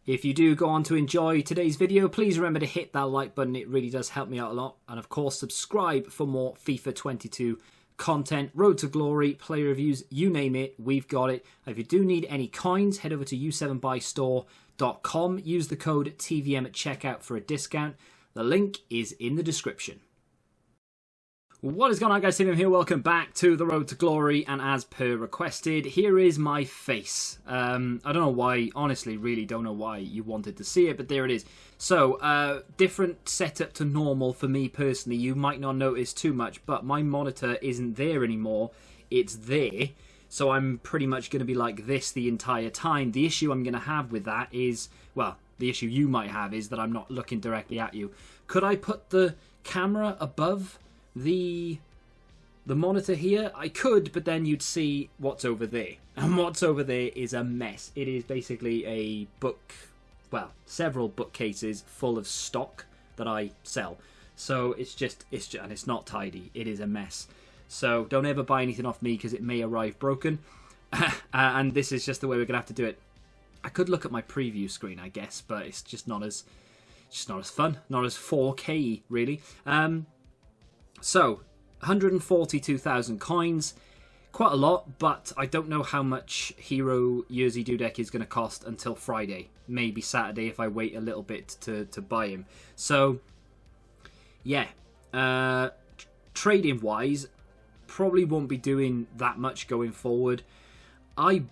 If you do go on to enjoy today's video, please remember to hit that like button. It really does help me out a lot. And of course, subscribe for more FIFA 22 content, Road to Glory, player reviews, you name it, we've got it. If you do need any coins, head over to u7buystore.com. Use the code TVM at checkout for a discount. The link is in the description. What is going on, guys? TVM here. Welcome back to the Road to Glory, and as per requested, here is my face. I don't know why, honestly, really don't know why you wanted to see it, but there it is. So, different setup to normal for me personally. You might not notice too much, but my monitor isn't there anymore. It's there. So I'm pretty much going to be like this the entire time. The issue I'm going to have with that is, well, the issue you might have is that I'm not looking directly at you. Could I put the camera above the monitor here? I could, but then you'd see what's over there, and what's over there is a mess. It is basically a book, well, several bookcases full of stock that I sell. So it's just and it's not tidy. It is a mess. So don't ever buy anything off me because it may arrive broken. And this is just the way we're gonna have to do it. I could look at my preview screen, I guess, but it's just not as fun, not as 4K really. So, 142,000 coins, quite a lot, but I don't know how much Hero Jersey Dudek is going to cost until Friday, maybe Saturday if I wait a little bit to buy him. So, yeah, trading-wise, probably won't be doing that much going forward. I've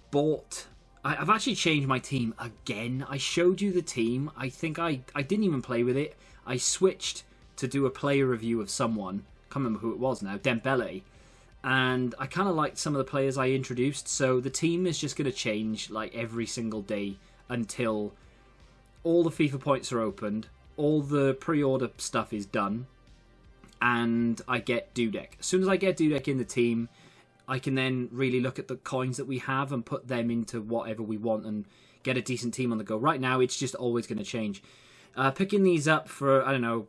actually changed my team again. I showed you the team. I think I didn't even play with it. I switched to do a player review of someone. Can't remember who it was now, Dembele, and I kind of liked some of the players I introduced, so the team is just going to change like every single day until all the FIFA points are opened, all the pre-order stuff is done, and I get Dudek. As soon as I get Dudek in the team, I can then really look at the coins that we have and put them into whatever we want and get a decent team on the go. Right now, it's just always going to change. Picking these up for, I don't know,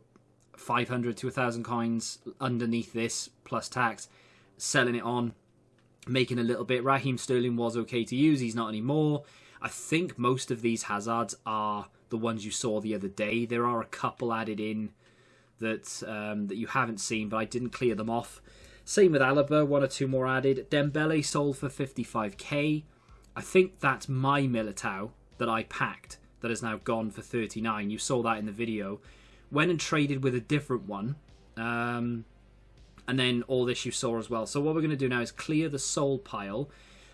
500 to 1,000 coins underneath this, plus tax, selling it on, making a little bit. Raheem Sterling was okay to use, he's not anymore. I think most of these Hazards are the ones you saw the other day. There are a couple added in that that you haven't seen, but I didn't clear them off. Same with Alaba, one or two more added. Dembele sold for 55k. I think that's my Militao that I packed that has now gone for 39. You saw that in the video. Went and traded with a different one, and then all this you saw as well. So what we're going to do now is clear the sold pile.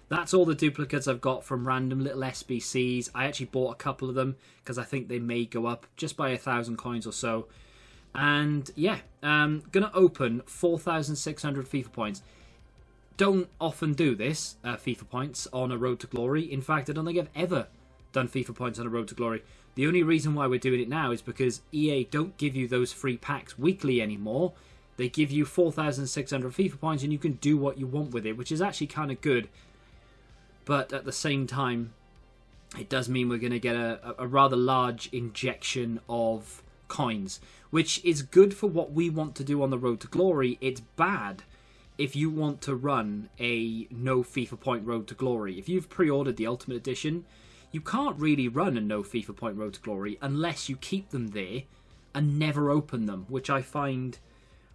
That's all the duplicates I've got from random little SBCs. I actually bought a couple of them because I think they may go up just by 1,000 coins or so. And yeah, gonna open 4,600 FIFA points. Don't often do this, FIFA points on a Road to Glory. In fact, I don't think I've ever done FIFA points on a Road to Glory. The only reason why we're doing it now is because EA don't give you those free packs weekly anymore. They give you 4,600 FIFA points and you can do what you want with it, which is actually kind of good. But at the same time, it does mean we're going to get a rather large injection of coins, which is good for what we want to do on the Road to Glory. It's bad if you want to run a no FIFA point Road to Glory. If you've pre-ordered the Ultimate Edition, you can't really run a no FIFA point Road to Glory unless you keep them there and never open them, which I find,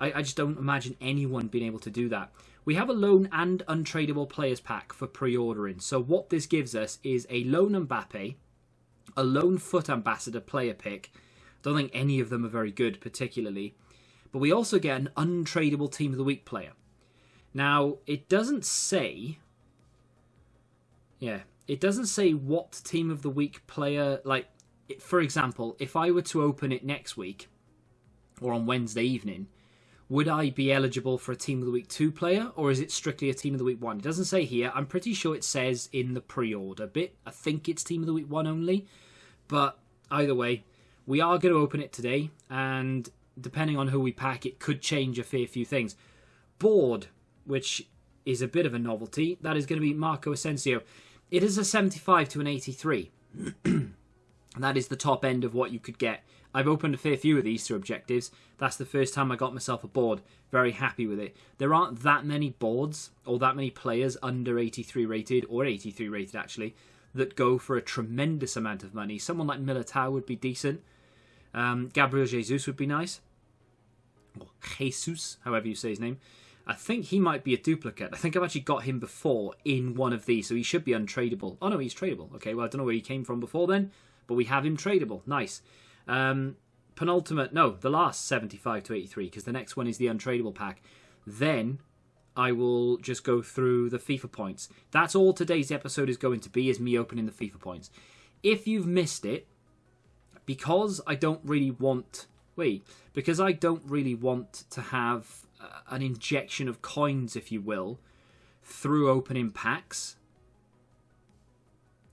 I just don't imagine anyone being able to do that. We have a loan and untradable players pack for pre-ordering. So what this gives us is a loan Mbappe, a loan Foot Ambassador player pick. Don't think any of them are very good particularly. But we also get an untradable Team of the Week player. Now, it doesn't say... Yeah, it doesn't say what Team of the Week player... Like, for example, if I were to open it next week, or on Wednesday evening, would I be eligible for a Team of the Week 2 player, or is it strictly a Team of the Week 1? It doesn't say here. I'm pretty sure it says in the pre-order bit. I think it's Team of the Week 1 only. But either way, we are going to open it today, and depending on who we pack, it could change a fair few things. Board, which is a bit of a novelty, that is going to be Marco Ascencio. It is a 75 to an 83. And that is the top end of what you could get. I've opened a fair few of these through objectives. That's the first time I got myself a board. Very happy with it. There aren't that many boards or that many players under 83 rated, or 83 rated actually, that go for a tremendous amount of money. Someone like Militao would be decent. Gabriel Jesus would be nice. Or Jesus, however you say his name. I think he might be a duplicate. I think I've actually got him before in one of these, so he should be untradeable. Oh no, he's tradable. Okay, well I don't know where he came from before then, but we have him tradable. Nice. Penultimate, no, the last 75 to 83, because the next one is the untradable pack. Then I will just go through the FIFA points. That's all today's episode is going to be, is me opening the FIFA points. If you've missed it, because I don't really want... because I don't really want to have an injection of coins, if you will, through opening packs.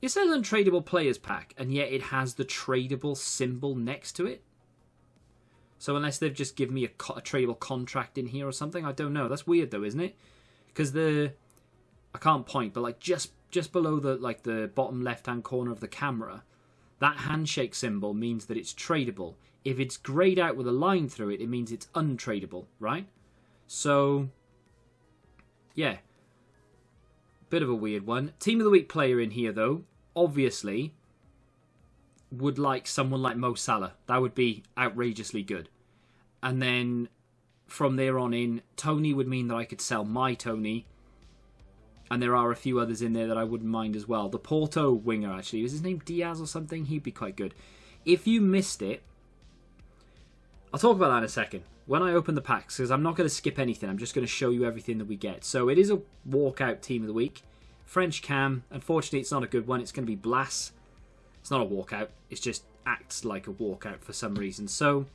It says Untradable Players Pack, and yet it has the tradable symbol next to it. So unless they've just given me a tradable contract in here or something, I don't know. That's weird though, isn't it? Because I can't point, but like just below the bottom left-hand corner of the camera, that handshake symbol means that it's tradable. If it's grayed out with a line through it, it means it's untradable, right? So, yeah. Bit of a weird one. Team of the Week player in here, though, obviously, would like someone like Mo Salah. That would be outrageously good. And then, from there on in, Tony would mean that I could sell my Tony. And there are a few others in there that I wouldn't mind as well. The Porto winger, actually. Is his name Diaz or something? He'd be quite good. If you missed it, I'll talk about that in a second. When I open the packs, because I'm not going to skip anything. I'm just going to show you everything that we get. So it is a walkout team of the week. French Cam. Unfortunately, it's not a good one. It's going to be Blas. It's not a walkout. It just acts like a walkout for some reason. So,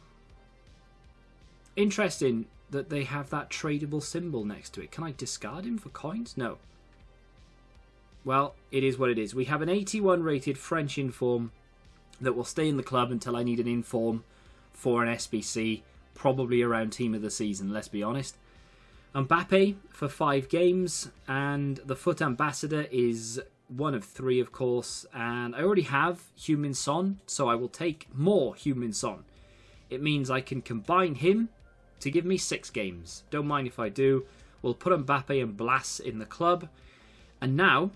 interesting that they have that tradable symbol next to it. Can I discard him for coins? No. Well, it is what it is. We have an 81 rated French inform that will stay in the club until I need an inform for an SBC. Probably around team of the season, let's be honest. Mbappe for 5 games, and the FUT ambassador is one of 3, of course, and I already have Heung-min Son, so I will take more Heung-min Son. It means I can combine him to give me 6 games. Don't mind if I do. We'll put Mbappe and Blas in the club, and now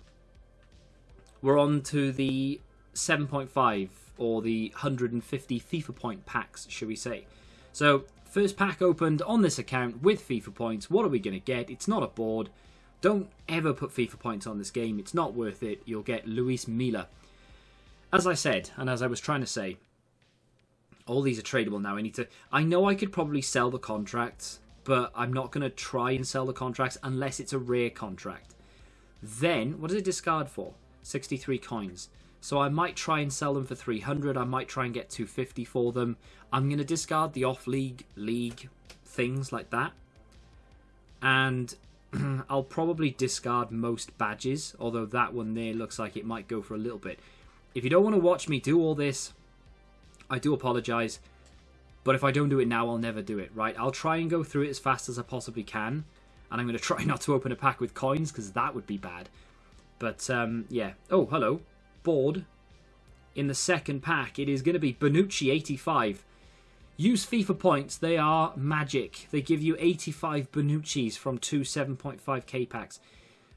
we're on to the 7.5 or the 150 FIFA point packs, shall we say. So, first pack opened on this account with FIFA points. What are we going to get? It's not a board. Don't ever put FIFA points on this game. It's not worth it. You'll get Luis Milla. As I said, and as I was trying to say, all these are tradable now. I know I could probably sell the contracts, but I'm not going to try and sell the contracts unless it's a rare contract. Then, what does it discard for? 63 coins. So I might try and sell them for 300. I might try and get 250 for them. I'm going to discard the off-league things like that. And I'll probably discard most badges, although that one there looks like it might go for a little bit. If you don't want to watch me do all this, I do apologise. But if I don't do it now, I'll never do it, right? I'll try and go through it as fast as I possibly can. And I'm going to try not to open a pack with coins, because that would be bad. But, yeah. Oh, hello. Board. In the second pack, it is going to be Bonucci 85. Use FIFA points. They are magic. They give you 85 Bonucci's from 2 7.5k packs.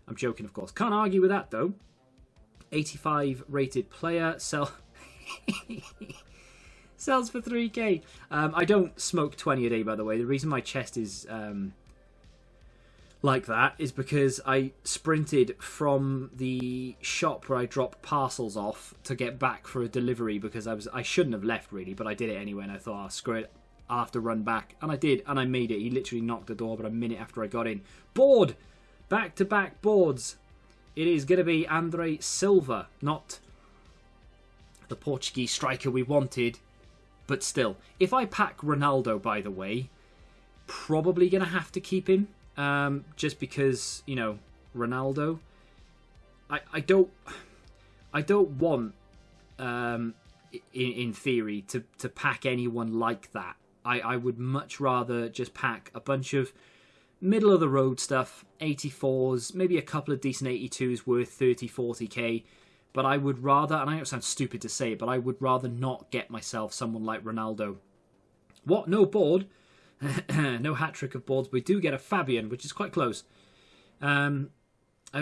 I'm joking, of course. Can't argue with that, though. 85 rated player. Sells for 3k. I don't smoke 20 a day, by the way. The reason my chest is like that is because I sprinted from the shop where I dropped parcels off to get back for a delivery, because I shouldn't have left really, but I did it anyway, and I thought, oh, screw it, I'll have to run back. And I did, and I made it. He literally knocked the door, but a minute after I got in. Board! Back-to-back boards. It is going to be Andre Silva, not the Portuguese striker we wanted, but still. If I pack Ronaldo, by the way, probably going to have to keep him. Just because, you know, Ronaldo, I don't want, in theory, to pack anyone like that. I would much rather just pack a bunch of middle of the road stuff, 84s, maybe a couple of decent 82s worth 30, 40k. But I would rather, and I know it sounds stupid to say it, but I would rather not get myself someone like Ronaldo. What? No board? No hat-trick of boards. We do get a Fabian, which is quite close. I'd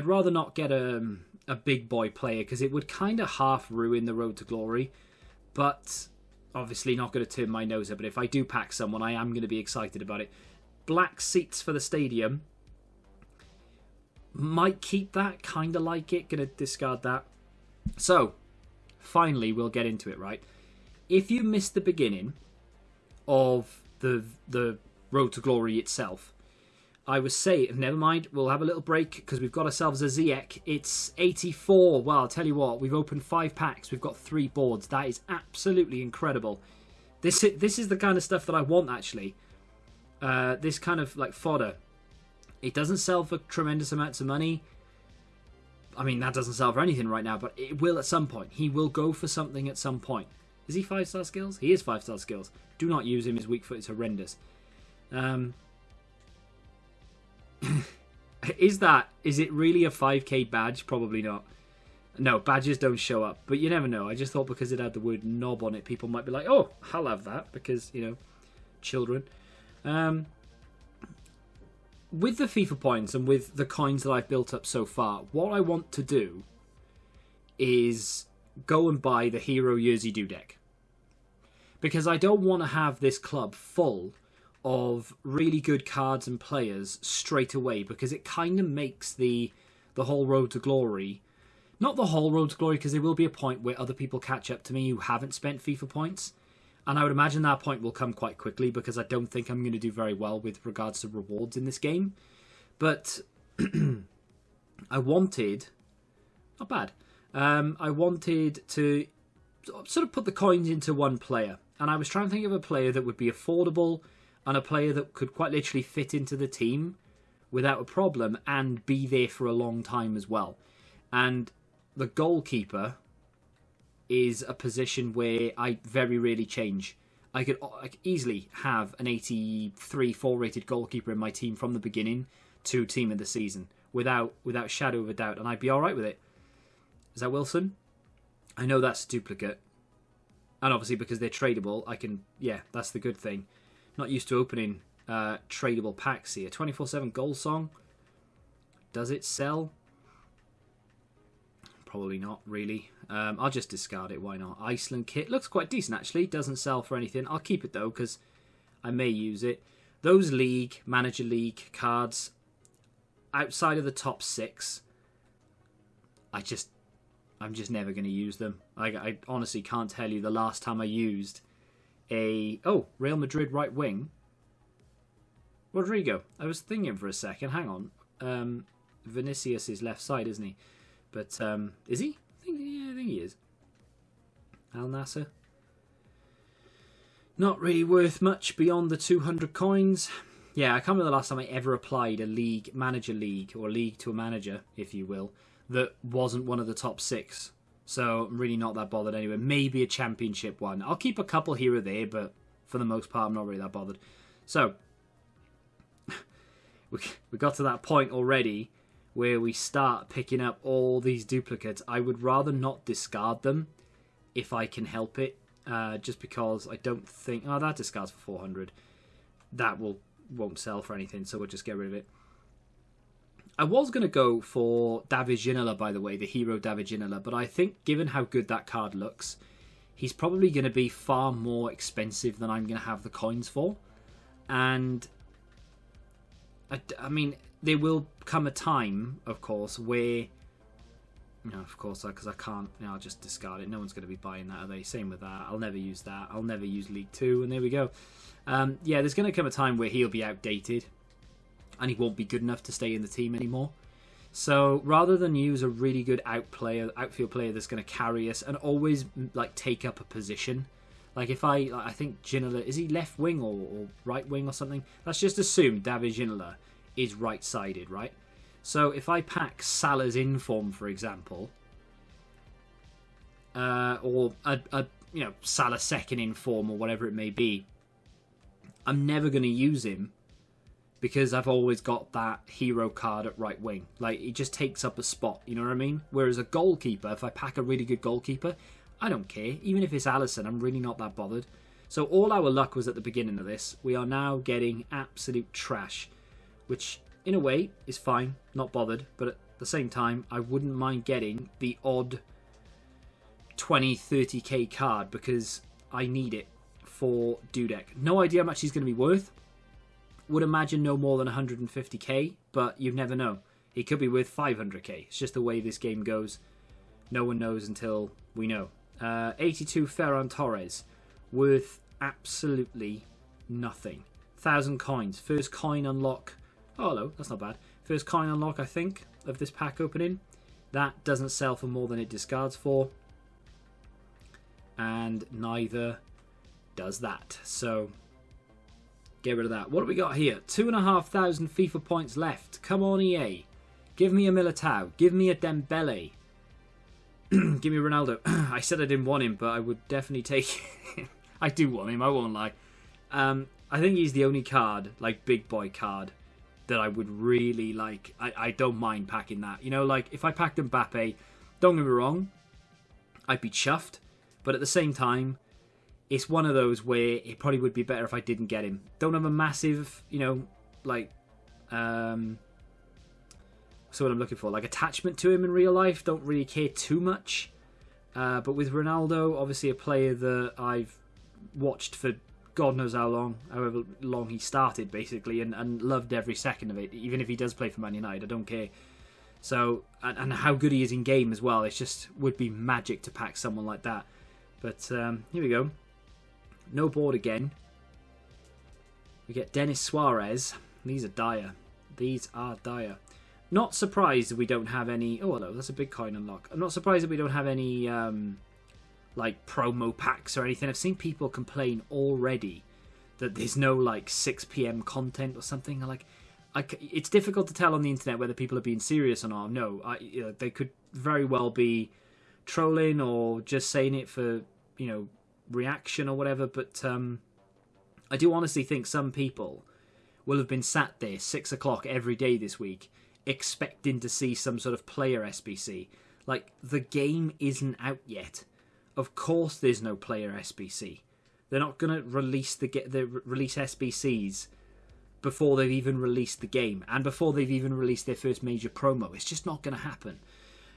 rather not get a a big boy player because it would kind of half ruin the road to glory. But obviously not going to turn my nose up. But if I do pack someone, I am going to be excited about it. Black seats for the stadium. Might keep that, kind of like it. Going to discard that. So, finally, we'll get into it, right? If you missed the beginning of the road to glory itself, I would say, never mind, we'll have a little break because we've got ourselves a Ziyech. It's 84. Well, I'll tell you what, we've opened 5 packs. We've got 3 boards. That is absolutely incredible. This is the kind of stuff that I want, actually. This kind of, like, fodder. It doesn't sell for tremendous amounts of money. I mean, that doesn't sell for anything right now, but it will at some point. He will go for something at some point. Is he 5-star skills? He is 5-star skills. Do not use him. His weak foot is horrendous. Is it really a 5k badge? Probably not. No, badges don't show up, but you never know. I just thought because it had the word knob on it, people might be like, oh, I'll have that because, you know, children. With the FIFA points and with the coins that I've built up so far, what I want to do is go and buy the Hero Yerzy Do deck. Because I don't want to have this club full of really good cards and players straight away, because it kind of makes the whole road to glory, not the whole road to glory, because there will be a point where other people catch up to me who haven't spent FIFA points, and I would imagine that point will come quite quickly because I don't think I'm going to do very well with regards to rewards in this game. But I wanted, not bad, I wanted to sort of put the coins into one player, and I was trying to think of a player that would be affordable and a player that could quite literally fit into the team without a problem and be there for a long time as well. And the goalkeeper is a position where I very rarely change. I could easily have an 83 4-rated goalkeeper in my team from the beginning to team of the season without shadow of a doubt, and I'd be alright with it. Is that Wilson? I know that's a duplicate. And obviously because they're tradable, I can... Yeah, that's the good thing. Not used to opening tradable packs here. 24/7 goal song. Does it sell? Probably not, really. I'll just discard it. Why not? Iceland kit. Looks quite decent, actually. Doesn't sell for anything. I'll keep it, though, because I may use it. Those league, manager league cards, outside of the top 6, I'm just never going to use them. I honestly can't tell you the last time I used Real Madrid right wing. Rodrigo. I was thinking for a second. Hang on. Vinicius is left side, isn't he? But is he? I think he is. Al Nasser. Not really worth much beyond the 200 coins. Yeah, I can't remember the last time I ever applied a league, manager league, or league to a manager, if you will, that wasn't one of the top 6. So I'm really not that bothered anyway. Maybe a championship one. I'll keep a couple here or there, but for the most part, I'm not really that bothered. So, we got to that point already where we start picking up all these duplicates. I would rather not discard them if I can help it. Just because I don't think... Oh, that discards for 400. That won't sell for anything, so we'll just get rid of it. I was going to go for David Ginola, by the way, the hero David Ginola, but I think given how good that card looks, he's probably going to be far more expensive than I'm going to have the coins for. And, I mean, there will come a time, of course, where... No, of course, because I can't... I'll just discard it. No one's going to be buying that, are they? Same with that. I'll never use that. I'll never use League 2, and there we go. Yeah, there's going to come a time where he'll be outdated, and he won't be good enough to stay in the team anymore. So rather than use a really good outfield player that's going to carry us and always like take up a position, like if I think Ginola, is he left wing or right wing or something? Let's just assume David Ginola is right-sided, right? So if I pack Salah's inform, for example, or Salah second inform or whatever it may be, I'm never going to use him, because I've always got that hero card at right wing. Like, it just takes up a spot, you know what I mean? Whereas a goalkeeper, if I pack a really good goalkeeper, I don't care. Even if it's Alisson, I'm really not that bothered. So all our luck was at the beginning of this. We are now getting absolute trash, which in a way is fine, not bothered. But At the same time, I wouldn't mind getting the odd 20, 30k card because I need it for Dudek. No idea how much he's going to be worth. Would imagine no more than 150k, but you never know. He could be worth 500k. It's just the way this game goes. No one knows until we know. 82 Ferran Torres, worth absolutely nothing. 1,000 coins. First coin unlock. Oh, hello. That's not bad. First coin unlock, I think, of this pack opening. That doesn't sell for more than it discards for. And neither does that. So, get rid of that. What do we got here? 2,500 FIFA points left. Come on, EA. Give me a Militao. Give me a Dembele. Give me Ronaldo. I said I didn't want him, but I would definitely take him. I do want him, I won't lie. I think he's the only card, like big boy card, that I would really like. I don't mind packing that. You know, like if I packed Mbappe, don't get me wrong, I'd be chuffed. But at the same time, it's one of those where it probably would be better if I didn't get him. Don't have a massive, you know, like, so what I'm looking for, like attachment to him in real life. Don't really care too much. But with Ronaldo, obviously a player that I've watched for God knows how long, however long he started basically, and loved every second of it. Even if he does play for Man United, I don't care. So, and how good he is in game as well. It just would be magic to pack someone like that. But here we go. No board again. We get Denis Suarez. These are dire. These are dire. Not surprised that we don't have any... Oh, hello, that's a big coin unlock. I'm not surprised that we don't have any, like, promo packs or anything. I've seen people complain already that there's no, like, 6 PM content or something. Like, it's difficult to tell on the internet whether people are being serious or not. No, they could very well be trolling or just saying it for, you know, reaction or whatever. But I do honestly think some people will have been sat there 6 o'clock every day this week expecting to see some sort of player SBC. Like, the game isn't out yet. Of course there's no player SBC. They're not going to release release SBCs before they've even released the game and before they've even released their first major promo. It's just not going to happen.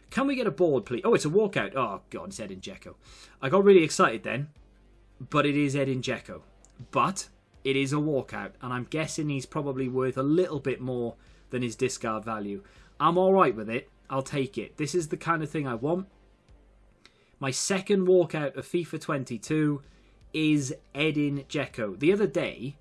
Can we get a board, please? Oh, it's a walkout. Oh, God, it's Edin Dzeko. I got really excited then, but it is Edin Dzeko. But it is a walkout, and I'm guessing he's probably worth a little bit more than his discard value. I'm alright with it. I'll take it. This is the kind of thing I want. My second walkout of FIFA 22 is Edin Dzeko. The other day,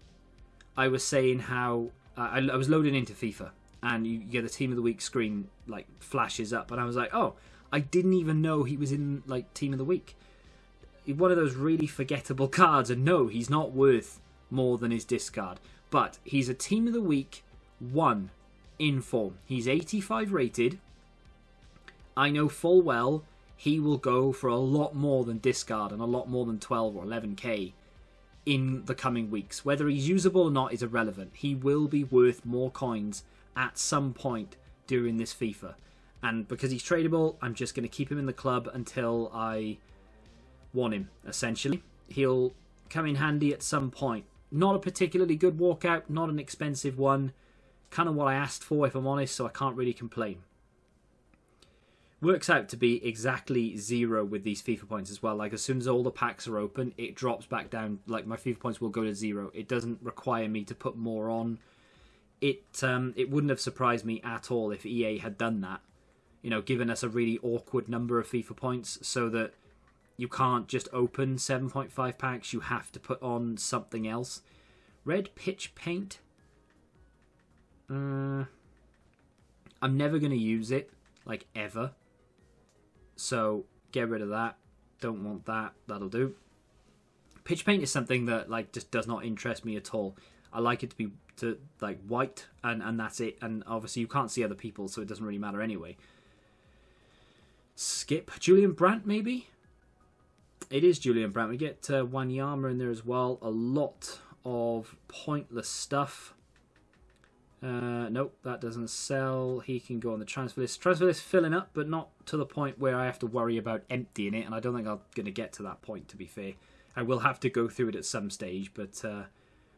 I was saying how I was loading into FIFA, and you get the Team of the Week screen like flashes up, and I was like, oh, I didn't even know he was in like Team of the Week. One of those really forgettable cards, and no, he's not worth more than his discard. But he's a Team of the Week 1 in form. He's 85 rated. I know full well he will go for a lot more than discard and a lot more than 12 or 11k in the coming weeks. Whether he's usable or not is irrelevant. He will be worth more coins at some point during this FIFA. And because he's tradable, I'm just going to keep him in the club until I want him, essentially. He'll come in handy at some point. Not a particularly good walkout, not an expensive one. Kind of what I asked for, if I'm honest, so I can't really complain. Works out to be exactly 0 with these FIFA points as well. Like, as soon as all the packs are open, it drops back down. Like, my FIFA points will go to 0. It doesn't require me to put more on. It wouldn't have surprised me at all if EA had done that. You know, given us a really awkward number of FIFA points so that you can't just open 7.5 packs. You have to put on something else. Red pitch paint. I'm never going to use it, like, ever. So, get rid of that. Don't want that. That'll do. Pitch paint is something that, like, just does not interest me at all. I like it to be, like, white, and that's it. And obviously you can't see other people, so it doesn't really matter anyway. Skip. Julian Brandt, maybe? It is Julian Brandt. We get Wanyama in there as well. A lot of pointless stuff. Nope, that doesn't sell. He can go on the transfer list. Transfer list filling up, but not to the point where I have to worry about emptying it, and I don't think I'm going to get to that point, to be fair. I will have to go through it at some stage, but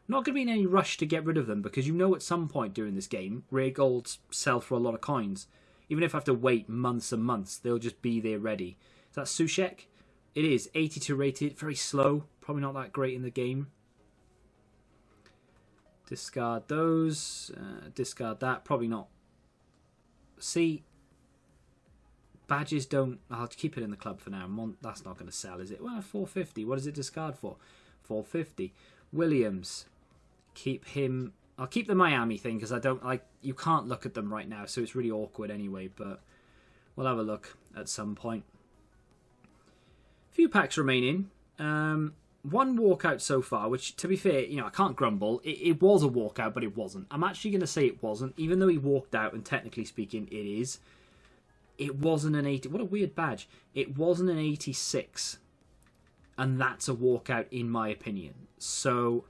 not going to be in any rush to get rid of them, because you know at some point during this game, rare golds sell for a lot of coins. Even if I have to wait months and months, they'll just be there ready. Is that Sushek? It is. 82 rated. Very slow. Probably not that great in the game. Discard those. Discard that. Probably not. See, badges don't... I'll keep it in the club for now. That's not going to sell, is it? Well, 450. What does it discard for? 450. Williams. Keep him... I'll keep the Miami thing because I don't like... You can't look at them right now, so it's really awkward anyway, but we'll have a look at some point. Few packs remaining. One walkout so far, which, to be fair, you know, I can't grumble. It was a walkout, but it wasn't. I'm actually going to say it wasn't, even though he walked out, and technically speaking, it is. It wasn't an 80... What a weird badge. It wasn't an 86. And that's a walkout, in my opinion. So,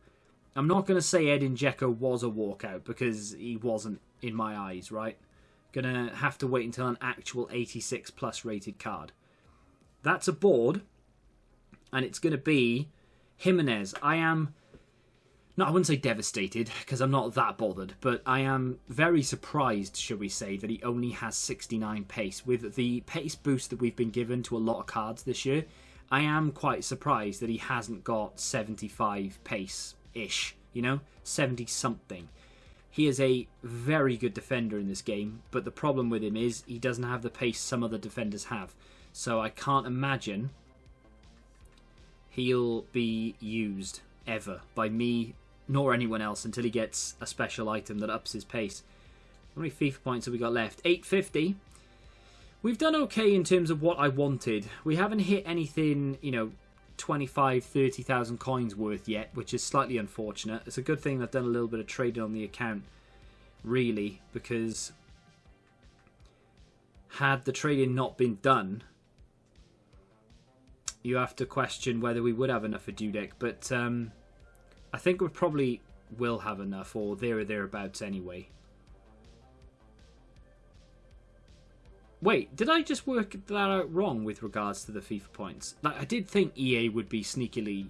I'm not going to say Edin Dzeko was a walkout, because he wasn't, in my eyes, right? Gonna have to wait until an actual 86 plus rated card. That's a board, and it's going to be Jimenez. I wouldn't say devastated, because I'm not that bothered, but I am very surprised, should we say, that he only has 69 pace. With the pace boost that we've been given to a lot of cards this year, I am quite surprised that he hasn't got 75 pace-ish, you know? 70-something. He is a very good defender in this game, but the problem with him is he doesn't have the pace some other defenders have. So I can't imagine he'll be used ever by me nor anyone else until he gets a special item that ups his pace. How many FIFA points have we got left? 850. We've done okay in terms of what I wanted. We haven't hit anything, you know, 25, 30,000 coins worth yet, which is slightly unfortunate. It's a good thing I've done a little bit of trading on the account, really, because had the trading not been done, you have to question whether we would have enough for Dudek, but I think we probably will have enough, or there or thereabouts anyway. Wait, did I just work that out wrong with regards to the FIFA points? Like, I did think EA would be sneaky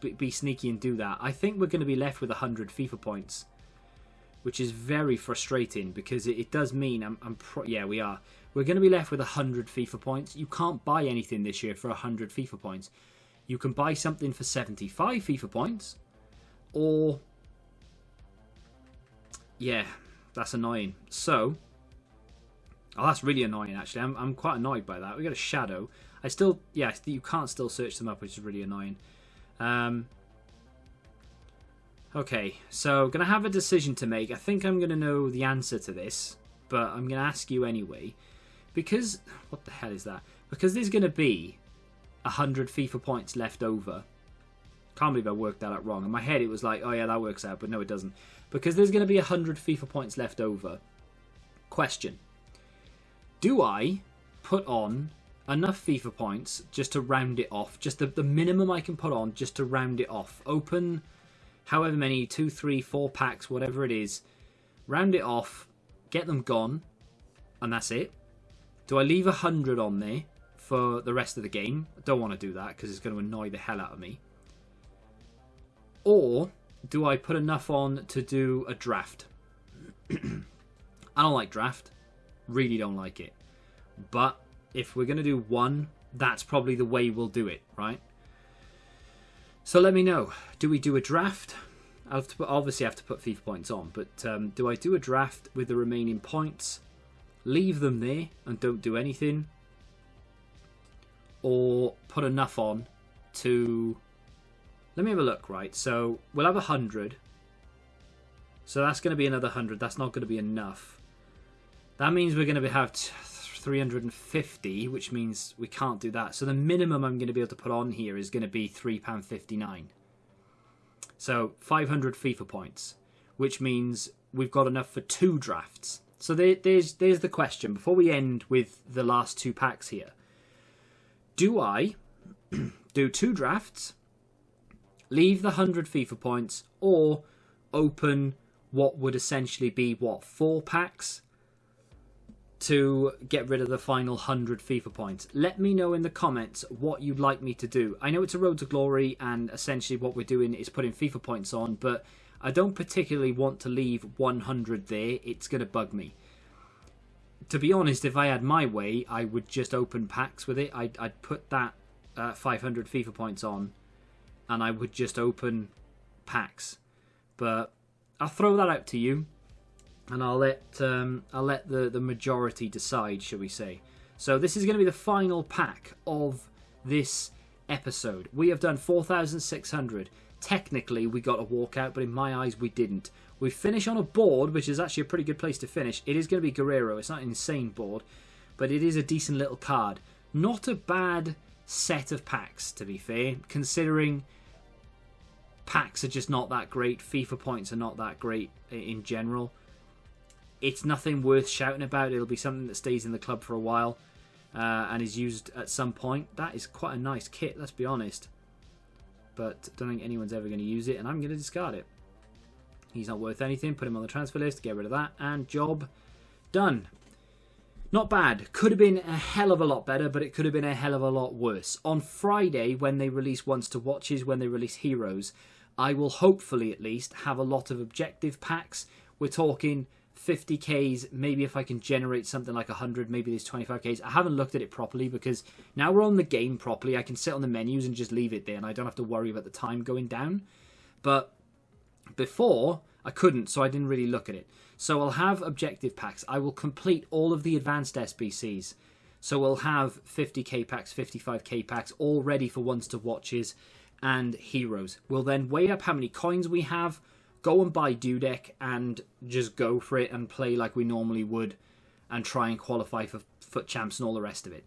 and do that. I think we're going to be left with 100 FIFA points, which is very frustrating because it does mean yeah, we are. We're going to be left with 100 FIFA points. You can't buy anything this year for 100 FIFA points. You can buy something for 75 FIFA points, or yeah, that's annoying. So. Oh, that's really annoying, actually. I'm quite annoyed by that. We got a shadow. You can't still search them up, which is really annoying. Okay, so going to have a decision to make. I think I'm going to know the answer to this, but I'm going to ask you anyway. Because, what the hell is that? Because there's going to be 100 FIFA points left over. Can't believe I worked that out wrong. In my head, it was like, oh yeah, that works out, but no, it doesn't. Because there's going to be 100 FIFA points left over. Question. Do I put on enough FIFA points just to round it off? Just the minimum I can put on just to round it off. Open however many, 2, 3, 4 packs, whatever it is. Round it off, get them gone, and that's it. Do I leave 100 on there for the rest of the game? I don't want to do that because it's going to annoy the hell out of me. Or do I put enough on to do a draft? I don't like draft. Really don't like it. But if we're going to do one, that's probably the way we'll do it, right? So let me know. Do we do a draft? Obviously I have to put FIFA points on, but do I do a draft with the remaining points? Leave them there and don't do anything? Or put enough on to... Let me have a look, right? So we'll have 100. So that's going to be another 100. That's not going to be enough. That means we're going to have 350, which means we can't do that. So the minimum I'm going to be able to put on here is going to be £3.59. So 500 FIFA points, which means we've got enough for 2 drafts. So there's the question. Before we end with the last 2 packs here, do I do 2 drafts, leave the 100 FIFA points, or open what would essentially be, 4 packs? To get rid of the final 100 FIFA points. Let me know in the comments what you'd like me to do. I know it's a road to glory and essentially what we're doing is putting FIFA points on, but I don't particularly want to leave 100 there. It's going to bug me. to be honest, if I had my way, I would just open packs with it. I'd put that 500 FIFA points on, and I would just open packs. But I'll throw that out to you, and I'll let the majority decide, shall we say. So this is going to be the final pack of this episode. We have done 4,600. Technically, we got a walkout, but in my eyes, we didn't. We finish on a board, which is actually a pretty good place to finish. It is going to be Guerrero. It's not an insane board, but it is a decent little card. Not a bad set of packs, to be fair, considering packs are just not that great. FIFA points are not that great in general. It's nothing worth shouting about. It'll be something that stays in the club for a while and is used at some point. That is quite a nice kit, let's be honest. But I don't think anyone's ever going to use it, and I'm going to discard it. He's not worth anything. Put him on the transfer list. Get rid of that. And job done. Not bad. Could have been a hell of a lot better, but it could have been a hell of a lot worse. On Friday, when they release Ones to Watches, when they release Heroes, I will hopefully at least have a lot of objective packs. We're talking 50Ks, maybe if I can generate something like 100, maybe there's 25Ks. I haven't looked at it properly because now we're on the game properly. I can sit on the menus and just leave it there, and I don't have to worry about the time going down. But before, I couldn't, so I didn't really look at it. So I'll have objective packs. I will complete all of the advanced SBCs. So we'll have 50k packs, 55k packs, all ready for Ones to Watches and Heroes. We'll then weigh up how many coins we have, go and buy Dudek, and just go for it and play like we normally would and try and qualify for FUT Champs and all the rest of it.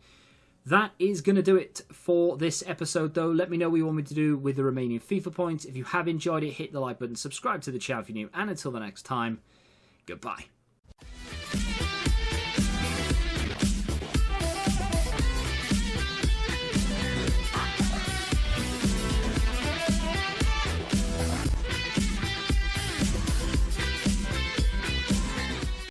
That is going to do it for this episode, though. Let me know what you want me to do with the remaining FIFA points. If you have enjoyed it, hit the like button, subscribe to the channel if you're new, and until the next time, goodbye.